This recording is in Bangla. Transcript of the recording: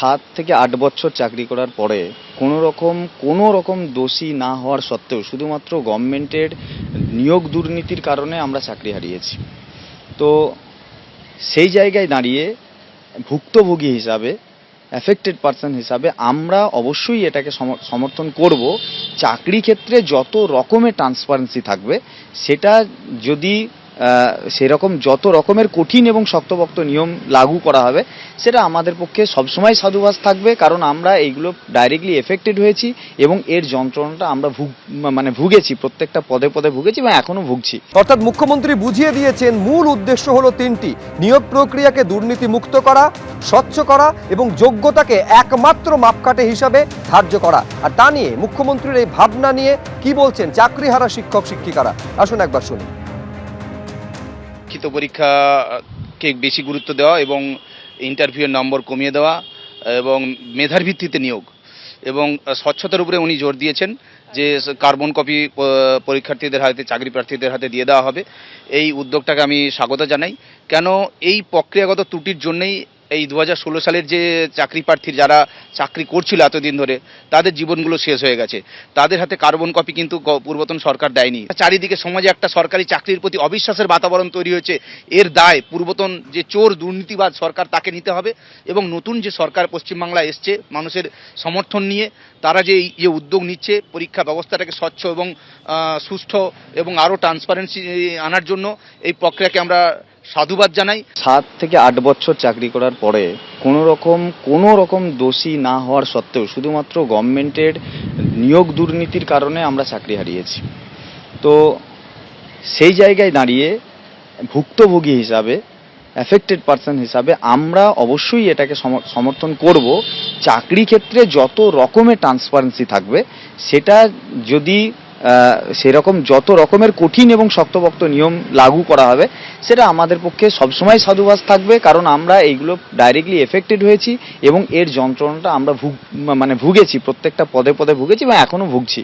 7 থেকে 8 বছর চাকরি করার পরে কোনো রকম দোষী না হওয়ার সত্ত্বেও শুধুমাত্র গভর্নমেন্টের নিয়োগ দুর্নীতির কারণে আমরা চাকরি হারিয়েছি। তো সেই জায়গায় দাঁড়িয়ে ভুক্তভোগী হিসাবে, অ্যাফেক্টেড পারসন হিসাবে আমরা অবশ্যই এটাকে সমর্থন করব। চাকরি ক্ষেত্রে যত রকমের ট্রান্সপারেন্সি থাকবে, সেটা যদি সেরকম যত রকমের কঠিন এবং শক্তপোক্ত নিয়ম লাগু করা হবে, সেটা আমাদের পক্ষে সবসময় সাধুবাদ থাকবে, কারণ আমরা এইগুলো ডাইরেক্টলি এফেক্টেড হয়েছি এবং এর যন্ত্রণাটা আমরা ভুগেছি, প্রত্যেকটা পদে পদে ভুগেছি এবং এখনো ভুগছি। অর্থাৎ মুখ্যমন্ত্রী বুঝিয়ে দিয়েছেন মূল উদ্দেশ্য হলো তিনটি: নিয়োগ প্রক্রিয়াকে দুর্নীতি মুক্ত করা, স্বচ্ছ করা এবং যোগ্যতাকে একমাত্র মাপকাঠি হিসাবে ধার্য করা। আর তা নিয়ে মুখ্যমন্ত্রীর এই ভাবনা নিয়ে কি বলছেন চাকরিহারা শিক্ষক শিক্ষিকারা, আসুন একবার শুনি। লিখিত পরীক্ষাকে বেশি গুরুত্ব দেওয়া এবং ইন্টারভিউয়ের নম্বর কমিয়ে দেওয়া এবং মেধার ভিত্তিতে নিয়োগ এবং স্বচ্ছতার উপরে উনি জোর দিয়েছেন যে কার্বন কপি পরীক্ষার্থীদের হাতে, চাকরি প্রার্থীদের হাতে দিয়ে দেওয়া হবে। এই উদ্যোগটাকে আমি স্বাগত জানাই। কেন এই প্রক্রিয়াগত ত্রুটির জন্যই এই 2016 সালের যে চাকরি প্রার্থী যারা চাকরি করছিল এতদিন ধরে, তাদের জীবনগুলো শেষ হয়ে গেছে। তাদের হাতে কার্বন কপি কিন্তু পূর্বতন সরকার দেয়নি। চারিদিকে সমাজে একটা সরকারি চাকরির প্রতি অবিশ্বাসের বাতাবরণ তৈরি হয়েছে। এর দায় পূর্বতন যে চোর দুর্নীতিবাজ সরকার তাকে নিতে হবে এবং নতুন যে সরকার পশ্চিমবাংলা এসছে মানুষের সমর্থন নিয়ে, তারা যে উদ্যোগ নিচ্ছে পরীক্ষা ব্যবস্থাটাকে স্বচ্ছ এবং সুষ্ঠু এবং আরও ট্রান্সপারেন্সি আনার জন্য, এই প্রক্রিয়াকে আমরা সাধুবাদ জানাই। 7 থেকে 8 বছর চাকরি করার পরে কোনো রকম দোষী না হওয়ার সত্ত্বেও শুধুমাত্র গভর্নমেন্টের নিয়োগ দুর্নীতির কারণে আমরা চাকরি হারিয়েছি। তো সেই জায়গায় দাঁড়িয়ে ভুক্তভোগী হিসাবে, অ্যাফেক্টেড পারসন হিসাবে আমরা অবশ্যই এটাকে সমর্থন করব। চাকরি ক্ষেত্রে যত রকমের ট্রান্সপারেন্সি থাকবে, সেটা যদি সেরকম যত রকমের কঠিন এবং শক্তপোক্ত নিয়ম লাগু করা হবে, সেটা আমাদের পক্ষে সবসময় সাধুবাদ থাকবে, কারণ আমরা এইগুলো ডাইরেক্টলি এফেক্টেড হয়েছি এবং এর যন্ত্রণাটা আমরা ভুগেছি, প্রত্যেকটা পদে পদে ভুগেছি এবং এখনো ভুগছি।